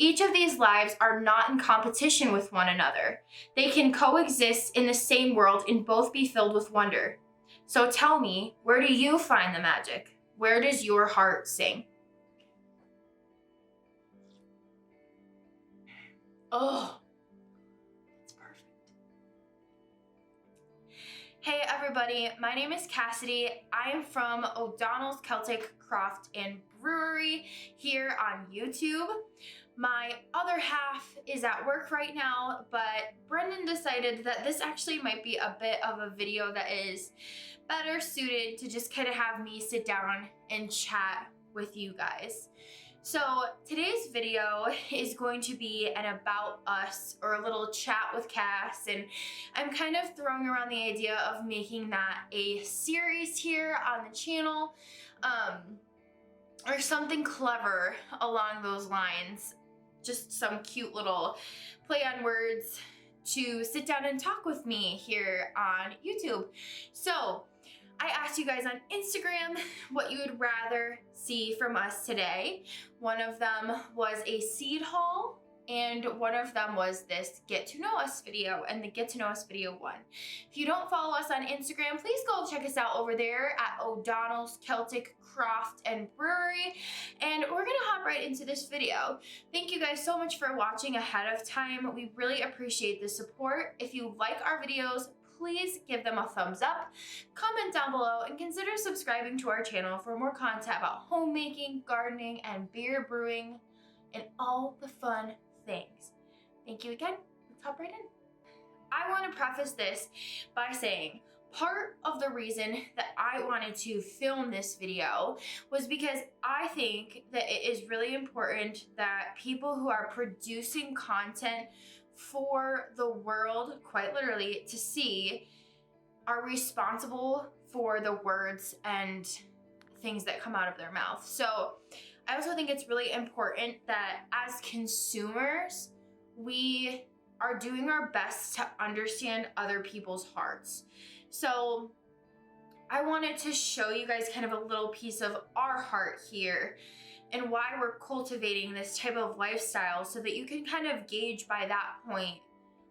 Each of these lives are not in competition with one another. They can coexist in the same world and both be filled with wonder. So tell me, where do you find the magic? Where does your heart sing? Oh, that's perfect. Hey everybody, my name is Cassidy. I am from O'Donnell's Celtic Craft and Brewery here on YouTube. My other half is at work right now, but Brendan decided that this actually might be a bit of a video that is better suited to just kind of have me sit down and chat with you guys. So today's video is going to be an about us or a little chat with Cass, and I'm kind of throwing around the idea of making that a series here on the channel, or something clever along those lines. Just some cute little play on words to sit down and talk with me here on YouTube. So I asked you guys on Instagram what you would rather see from us today. One of them was a seed haul, and one of them was this get to know us video, and the get to know us video won. If you don't follow us on Instagram, please go check us out over there at O'Donnell's Celtic Craft and Brewery, and we're gonna hop right into this video. Thank you guys so much for watching ahead of time. We really appreciate the support. If you like our videos, please give them a thumbs up, comment down below, and consider subscribing to our channel for more content about homemaking, gardening, and beer brewing, and all the fun things. Thank you again. Let's hop right in. I want to preface this by saying part of the reason that I wanted to film this video was because I think that it is really important that people who are producing content for the world, quite literally, to see, are responsible for the words and things that come out of their mouth. So I also think it's really important that as consumers, we are doing our best to understand other people's hearts. So I wanted to show you guys kind of a little piece of our heart here and why we're cultivating this type of lifestyle, so that you can kind of gauge by that point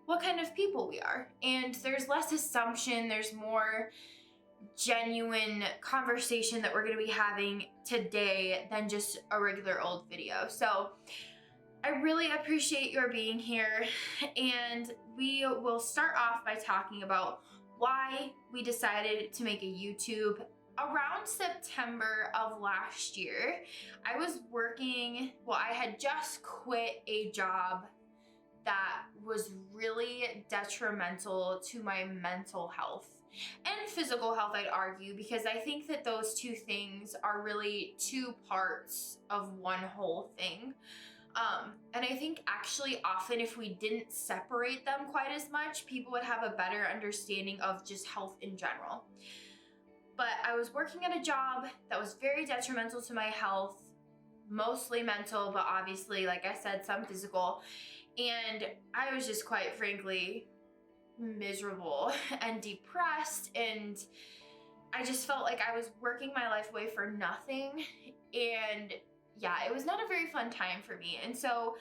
what kind of people we are. And there's less assumption, there's more genuine conversation that we're going to be having today than just a regular old video. So I really appreciate your being here, and we will start off by talking about why we decided to make a YouTube. Around September of last year, I was working, I had just quit a job that was really detrimental to my mental health and physical health, I'd argue, because I think that those two things are really two parts of one whole thing. And I think actually often if we didn't separate them quite as much, people would have a better understanding of just health in general. But I was working at a job that was very detrimental to my health, mostly mental, but obviously, like I said, some physical. And I was just quite frankly miserable and depressed, and I just felt like I was working my life away for nothing. And yeah, it was not a very fun time for me. And so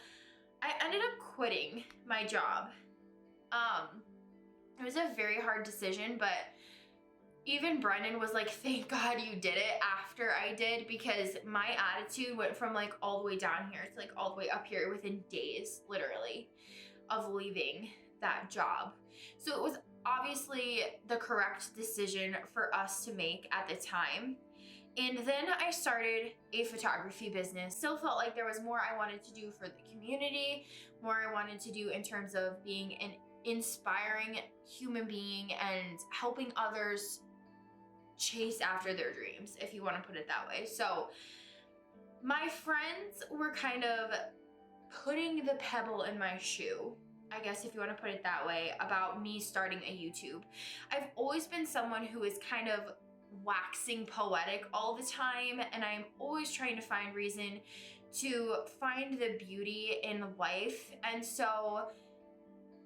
I ended up quitting my job. It was a very hard decision, but even Brendan was like, thank God you did it after I did, because my attitude went from like all the way down here to like all the way up here within days, literally, of leaving that job. So it was obviously the correct decision for us to make at the time. And then I started a photography business. Still felt like there was more I wanted to do for the community, more I wanted to do in terms of being an inspiring human being and helping others chase after their dreams, if you want to put it that way. So my friends were kind of putting the pebble in my shoe, I guess if you want to put it that way, about me starting a YouTube. I've always been someone who is kind of waxing poetic all the time, and I'm always trying to find reason to find the beauty in life. And so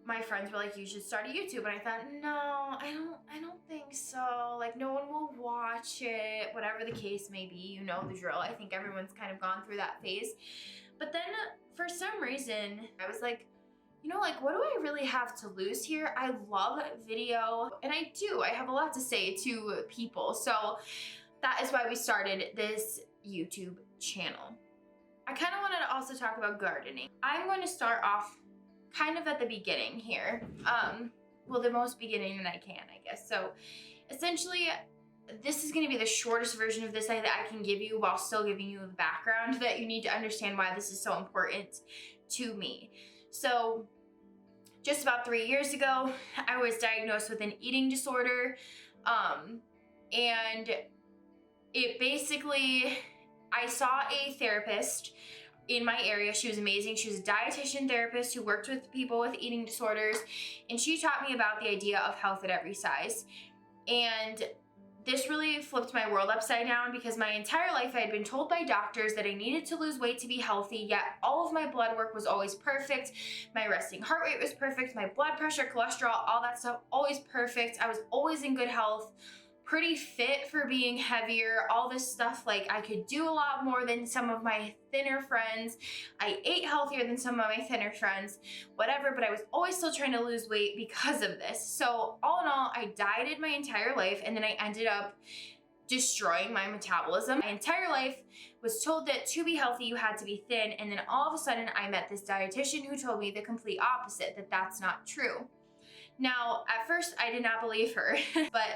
my friends were like, you should start a YouTube. And I thought, no, I don't think so. Like, no one will watch it, whatever the case may be. You know the drill. I think everyone's kind of gone through that phase. But then for some reason, I was like, you know, like, what do I really have to lose here? I love video, and I do. I have a lot to say to people. So that is why we started this YouTube channel. I kind of wanted to also talk about gardening. I'm going to start off kind of at the beginning here. Well, the most beginning that I can, I guess. So essentially, this is going to be the shortest version of this that I can give you while still giving you the background that you need to understand why this is so important to me. So just about 3 years ago, I was diagnosed with an eating disorder. And it basically, I saw a therapist in my area. She was amazing. She was a dietitian therapist who worked with people with eating disorders. And she taught me about the idea of health at every size. And this really flipped my world upside down, because my entire life I had been told by doctors that I needed to lose weight to be healthy, yet all of my blood work was always perfect. My resting heart rate was perfect. My blood pressure, cholesterol, all that stuff, always perfect. I was always in good health, pretty fit for being heavier, all this stuff. Like, I could do a lot more than some of my thinner friends. I ate healthier than some of my thinner friends, whatever, but I was always still trying to lose weight because of this. So all in all, I dieted my entire life, and then I ended up destroying my metabolism. My entire life was told that to be healthy, you had to be thin. And then all of a sudden I met this dietitian who told me the complete opposite, that that's not true. Now, at first I did not believe her, but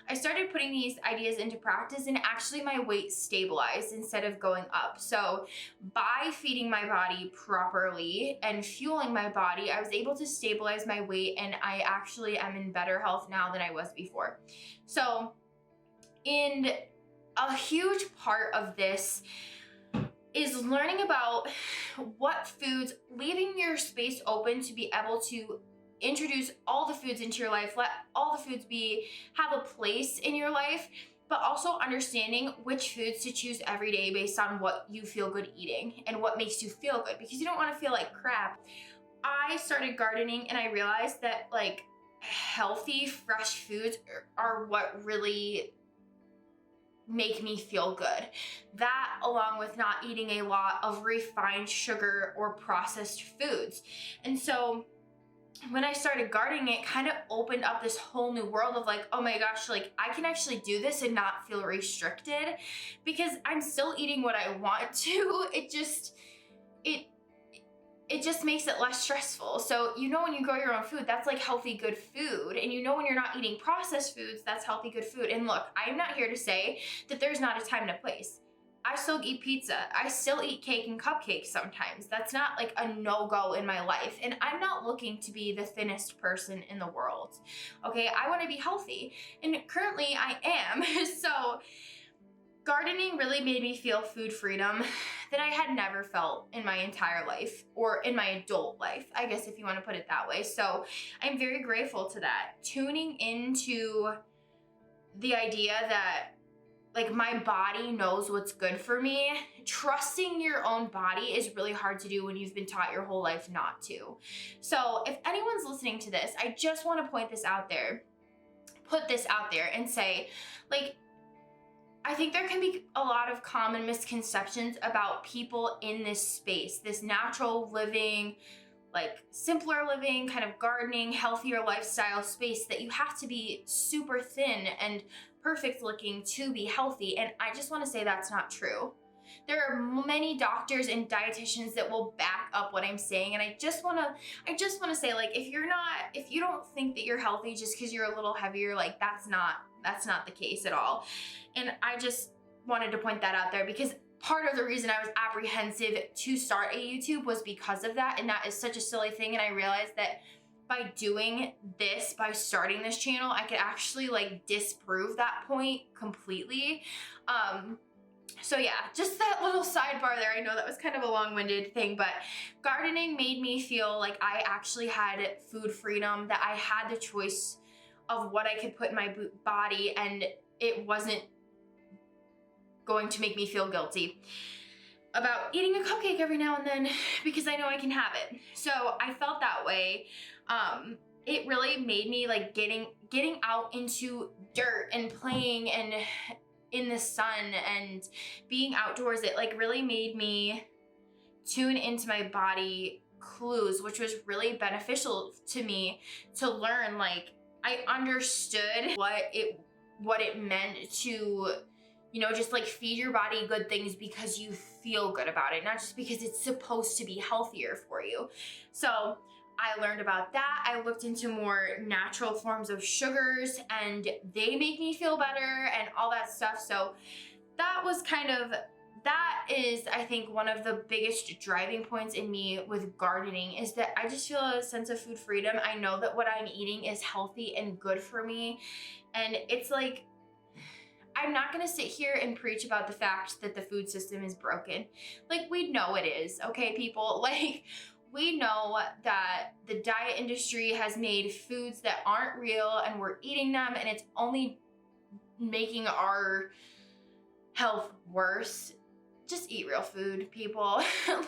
I started putting these ideas into practice, and actually my weight stabilized instead of going up. So by feeding my body properly and fueling my body, I was able to stabilize my weight, and I actually am in better health now than I was before. So in a huge part of this is learning about what foods, leaving your space open to be able to introduce all the foods into your life, let all the foods have a place in your life, but also understanding which foods to choose every day based on what you feel good eating and what makes you feel good, because you don't want to feel like crap. I started gardening, and I realized that like healthy, fresh foods are what really make me feel good. That, along with not eating a lot of refined sugar or processed foods. And so when I started gardening, it kind of opened up this whole new world of like, oh my gosh, like I can actually do this and not feel restricted, because I'm still eating what I want to. It just makes it less stressful. So, you know, when you grow your own food, that's like healthy, good food. And you know, when you're not eating processed foods, that's healthy, good food. And look, I'm not here to say that there's not a time and a place. I still eat pizza. I still eat cake and cupcakes sometimes. That's not like a no-go in my life. And I'm not looking to be the thinnest person in the world. Okay, I want to be healthy. And currently I am. So gardening really made me feel food freedom that I had never felt in my entire life, or in my adult life, I guess, if you want to put it that way. So I'm very grateful to that. Tuning into the idea that like my body knows what's good for me. Trusting your own body is really hard to do when you've been taught your whole life not to. So if anyone's listening to this, I just want to put this out there and say, like, I think there can be a lot of common misconceptions about people in this space, this natural living, like simpler living, kind of gardening, healthier lifestyle space, that you have to be super thin and perfect looking to be healthy. And I just want to say that's not true. There are many doctors and dietitians that will back up what I'm saying. And I just want to say, like, if you don't think that you're healthy just because you're a little heavier, like that's not the case at all. And I just wanted to point that out there, because part of the reason I was apprehensive to start a YouTube was because of that. And that is such a silly thing. And I realized that by doing this, by starting this channel, I could actually like disprove that point completely. So yeah, just that little sidebar there. I know that was kind of a long-winded thing, but gardening made me feel like I actually had food freedom, that I had the choice of what I could put in my body, and it wasn't going to make me feel guilty about eating a cupcake every now and then because I know I can have it. So I felt that way. It really made me like getting out into dirt and playing and in the sun and being outdoors. It like really made me tune into my body clues, which was really beneficial to me to learn. Like, I understood what it meant to, you know, just like feed your body good things because you feel good about it, not just because it's supposed to be healthier for you. So I learned about that. I looked into more natural forms of sugars, and they make me feel better and all that stuff. So that is, I think, one of the biggest driving points in me with gardening, is that I just feel a sense of food freedom. I know that what I'm eating is healthy and good for me. And it's like, I'm not gonna sit here and preach about the fact that the food system is broken. Like, we know it is, okay, people? Like, we know that the diet industry has made foods that aren't real, and we're eating them, and it's only making our health worse. Just eat real food, people.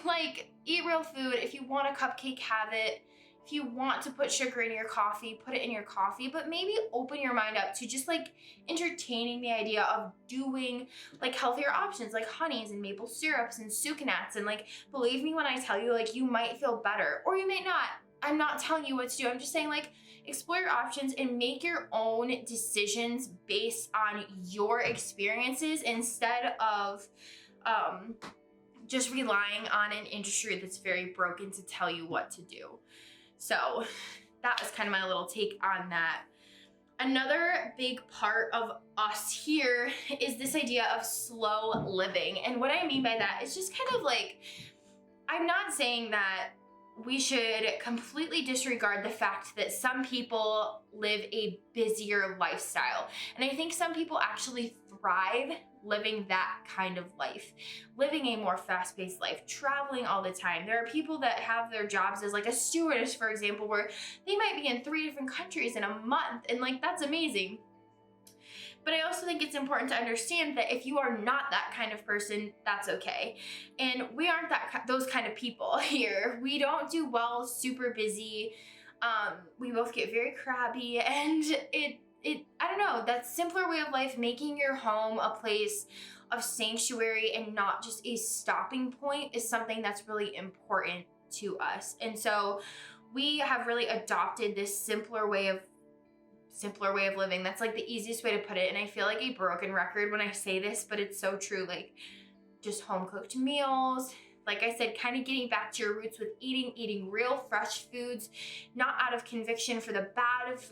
Like, eat real food. If you want a cupcake, have it. If you want to put sugar in your coffee, put it in your coffee, but maybe open your mind up to just like entertaining the idea of doing like healthier options like honeys and maple syrups and sucanats. And like, believe me when I tell you, like, you might feel better or you may not. I'm not telling you what to do. I'm just saying, like, explore your options and make your own decisions based on your experiences instead of just relying on an industry that's very broken to tell you what to do. So that was kind of my little take on that. Another big part of us here is this idea of slow living. And what I mean by that is just kind of like, I'm not saying that we should completely disregard the fact that some people live a busier lifestyle. And I think some people actually thrive living that kind of life, living a more fast-paced life, traveling all the time. There are people that have their jobs as like a stewardess, for example, where they might be in 3 different countries in a month, and like, that's amazing. But I also think it's important to understand that if you are not that kind of person, that's okay. And we aren't those kind of people here. We don't do well super busy. We both get very crabby, and I don't know, that simpler way of life, making your home a place of sanctuary and not just a stopping point, is something that's really important to us. And so we have really adopted this simpler way of living. That's like the easiest way to put it. And I feel like a broken record when I say this, but it's so true. Like, just home cooked meals. Like I said, kind of getting back to your roots with eating real fresh foods, not out of conviction for the bad of,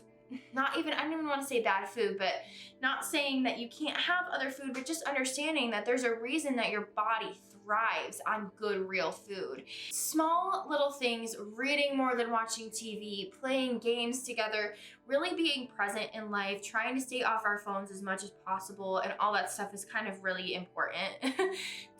I don't even want to say bad food, but not saying that you can't have other food, but just understanding that there's a reason that your body thrives on good, real food. Small little things, reading more than watching TV, playing games together, really being present in life, trying to stay off our phones as much as possible, and all that stuff is kind of really important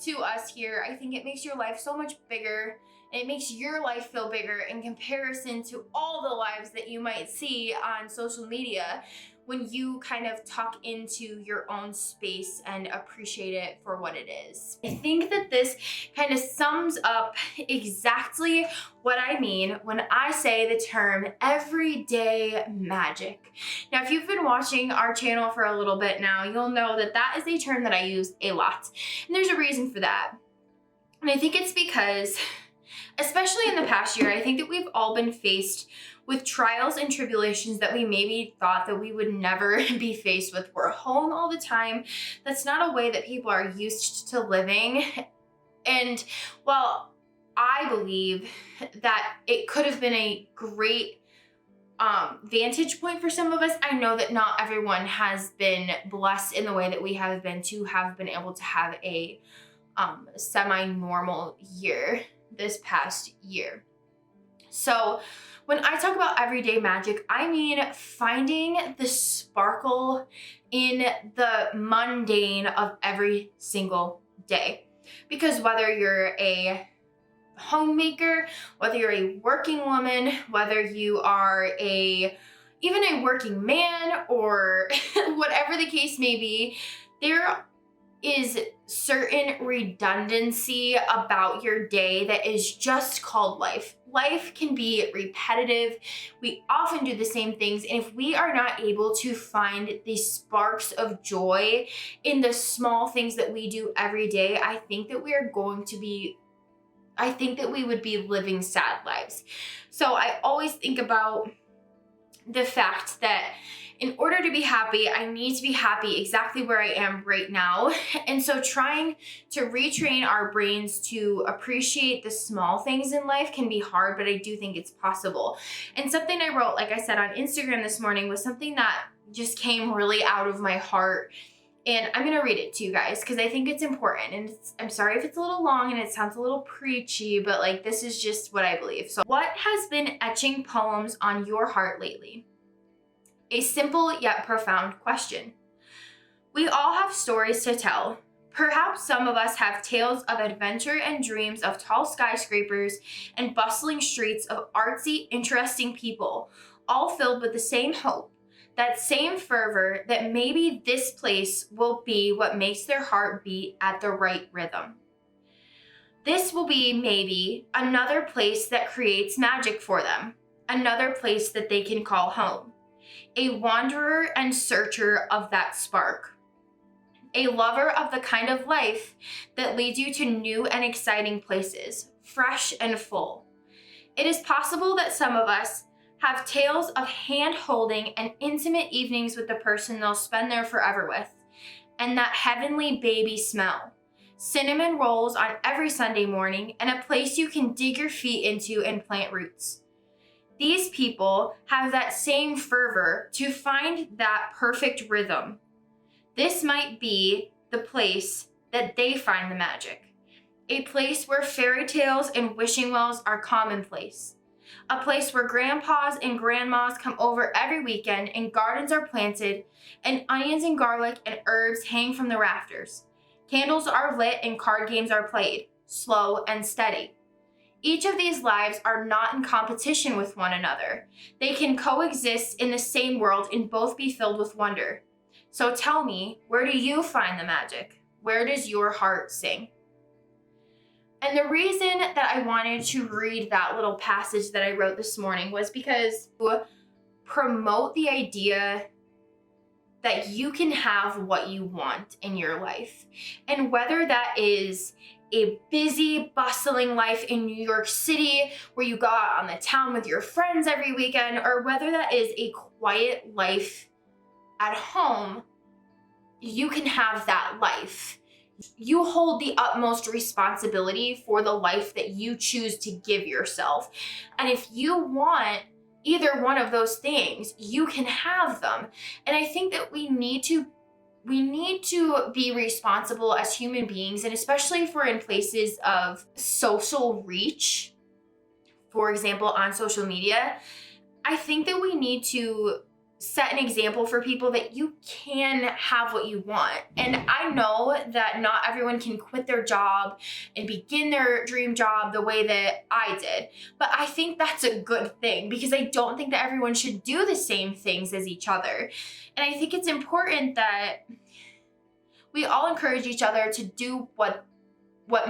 to us here. I think it makes your life so much bigger, and it makes your life feel bigger in comparison to all the lives that you might see on social media when you kind of tuck into your own space and appreciate it for what it is. I think that this kind of sums up exactly what I mean when I say the term everyday magic. Now, if you've been watching our channel for a little bit now, you'll know that that is a term that I use a lot. And there's a reason for that. And I think it's because, especially in the past year, I think that we've all been faced with trials and tribulations that we maybe thought that we would never be faced with. We're home all the time. That's not a way that people are used to living. And while I believe that it could have been a great vantage point for some of us, I know that not everyone has been blessed in the way that we have been to have been able to have a semi-normal year this past year. So when I talk about everyday magic, I mean finding the sparkle in the mundane of every single day. Because whether you're a homemaker, whether you're a working woman, whether you are even a working man, or whatever the case may be, there is certain redundancy about your day that is just called life. Life can be repetitive. We often do the same things. And if we are not able to find the sparks of joy in the small things that we do every day, I think that we are going to be I think that we would be living sad lives. So I always think about the fact that in order to be happy, I need to be happy exactly where I am right now. And so trying to retrain our brains to appreciate the small things in life can be hard, but I do think it's possible. And something I wrote, like I said, on Instagram this morning was something that just came really out of my heart. And I'm going to read it to you guys because I think it's important. And I'm sorry if it's a little long and it sounds a little preachy, but like this is just what I believe. So, what has been etching poems on your heart lately? A simple yet profound question. We all have stories to tell. Perhaps some of us have tales of adventure and dreams of tall skyscrapers and bustling streets of artsy, interesting people, all filled with the same hope, that same fervor that maybe this place will be what makes their heart beat at the right rhythm. This will be maybe another place that creates magic for them, another place that they can call home. A wanderer and searcher of that spark. A lover of the kind of life that leads you to new and exciting places, fresh and full. It is possible that some of us have tales of hand-holding and intimate evenings with the person they'll spend there forever with, and that heavenly baby smell. Cinnamon rolls on every Sunday morning, and a place you can dig your feet into and plant roots. These people have that same fervor to find that perfect rhythm. This might be the place that they find the magic. A place where fairy tales and wishing wells are commonplace. A place where grandpas and grandmas come over every weekend and gardens are planted and onions and garlic and herbs hang from the rafters. Candles are lit and card games are played, slow and steady. Each of these lives are not in competition with one another. They can coexist in the same world and both be filled with wonder. So tell me, where do you find the magic? Where does your heart sing? And the reason that I wanted to read that little passage that I wrote this morning was because to promote the idea that you can have what you want in your life. And whether that is a busy, bustling life in New York City where you go out on the town with your friends every weekend, or whether that is a quiet life at home, you can have that life. You hold the utmost responsibility for the life that you choose to give yourself. And if you want either one of those things, you can have them. And I think that we need to be responsible as human beings, and especially if we're in places of social reach, for example, on social media, I think that we need to set an example for people that you can have what you want. And I know that not everyone can quit their job and begin their dream job the way that I did, but I think that's a good thing because I don't think that everyone should do the same things as each other. And I think it's important that we all encourage each other to do what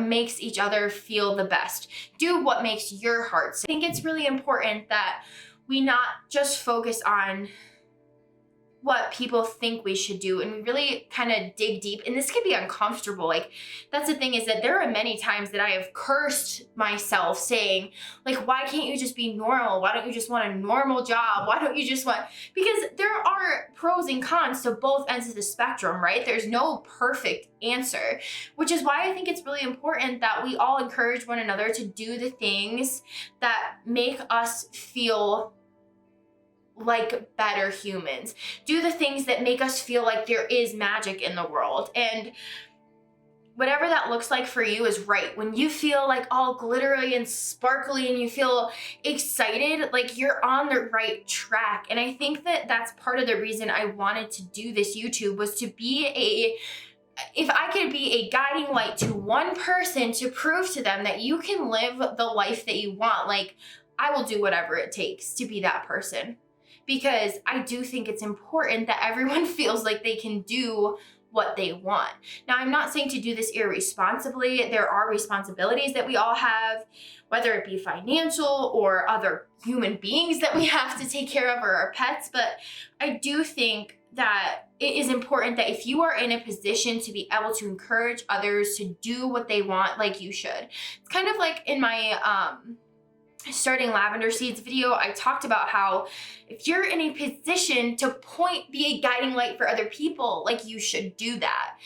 makes each other feel the best. Do what makes your heart sing. I think it's really important that we not just focus on what people think we should do and we really kind of dig deep. And this can be uncomfortable. Like, that's the thing, is that there are many times that I have cursed myself saying, like, why can't you just be normal? Why don't you just want a normal job? Why don't you just want, because there are pros and cons to both ends of the spectrum, right? There's no perfect answer, which is why I think it's really important that we all encourage one another to do the things that make us feel like better humans. Do the things that make us feel like there is magic in the world. And whatever that looks like for you is right. When you feel like all glittery and sparkly and you feel excited, like you're on the right track. And I think that that's part of the reason I wanted to do this YouTube, was to be if I could be a guiding light to one person to prove to them that you can live the life that you want, like, I will do whatever it takes to be that person. Because I do think it's important that everyone feels like they can do what they want. Now, I'm not saying to do this irresponsibly. There are responsibilities that we all have, whether it be financial or other human beings that we have to take care of, or our pets. But I do think that it is important that if you are in a position to be able to encourage others to do what they want, like you should. It's kind of like in my starting lavender seeds video, I talked about how if you're in a position to be a guiding light for other people, like you should do that.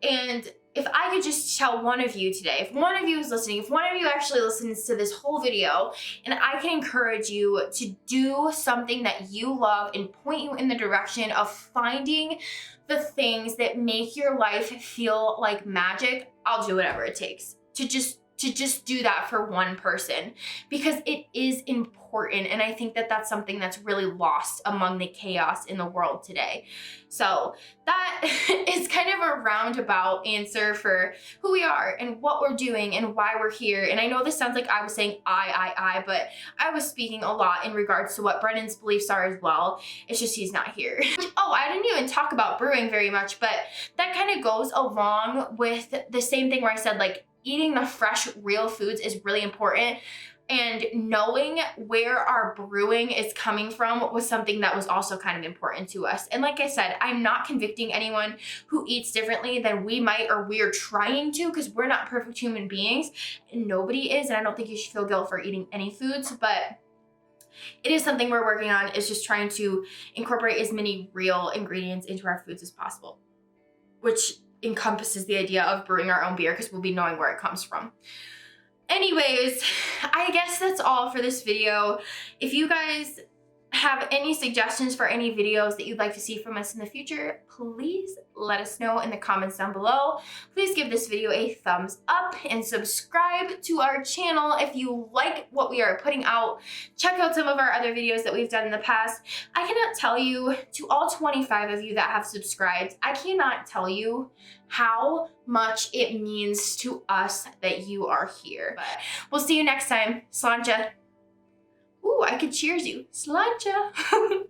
And if I could just tell one of you today, if one of you is listening, if one of you actually listens to this whole video, and I can encourage you to do something that you love and point you in the direction of finding the things that make your life feel like magic, I'll do whatever it takes to just do that for one person, because it is important. And I think that that's something that's really lost among the chaos in the world today. So that is kind of a roundabout answer for who we are and what we're doing and why we're here. And I know this sounds like I was saying but I was speaking a lot in regards to what Brennan's beliefs are as well. It's just he's not here. Oh, I didn't even talk about brewing very much, but that kind of goes along with the same thing where I said, like, eating the fresh, real foods is really important. And knowing where our brewing is coming from was something that was also kind of important to us. And like I said, I'm not convicting anyone who eats differently than we might or we're trying to, because we're not perfect human beings. And nobody is. And I don't think you should feel guilt for eating any foods, but it is something we're working on, is just trying to incorporate as many real ingredients into our foods as possible, which encompasses the idea of brewing our own beer, because we'll be knowing where it comes from. Anyways, I guess that's all for this video. If you guys have any suggestions for any videos that you'd like to see from us in the future, please let us know in the comments down below. Please give this video a thumbs up and subscribe to our channel if you like what we are putting out. Check out some of our other videos that we've done in the past. I cannot tell you, to all 25 of you that have subscribed, I cannot tell you how much it means to us that you are here. But we'll see you next time. Sláinte. Ooh, I could cheers you. Sláinte.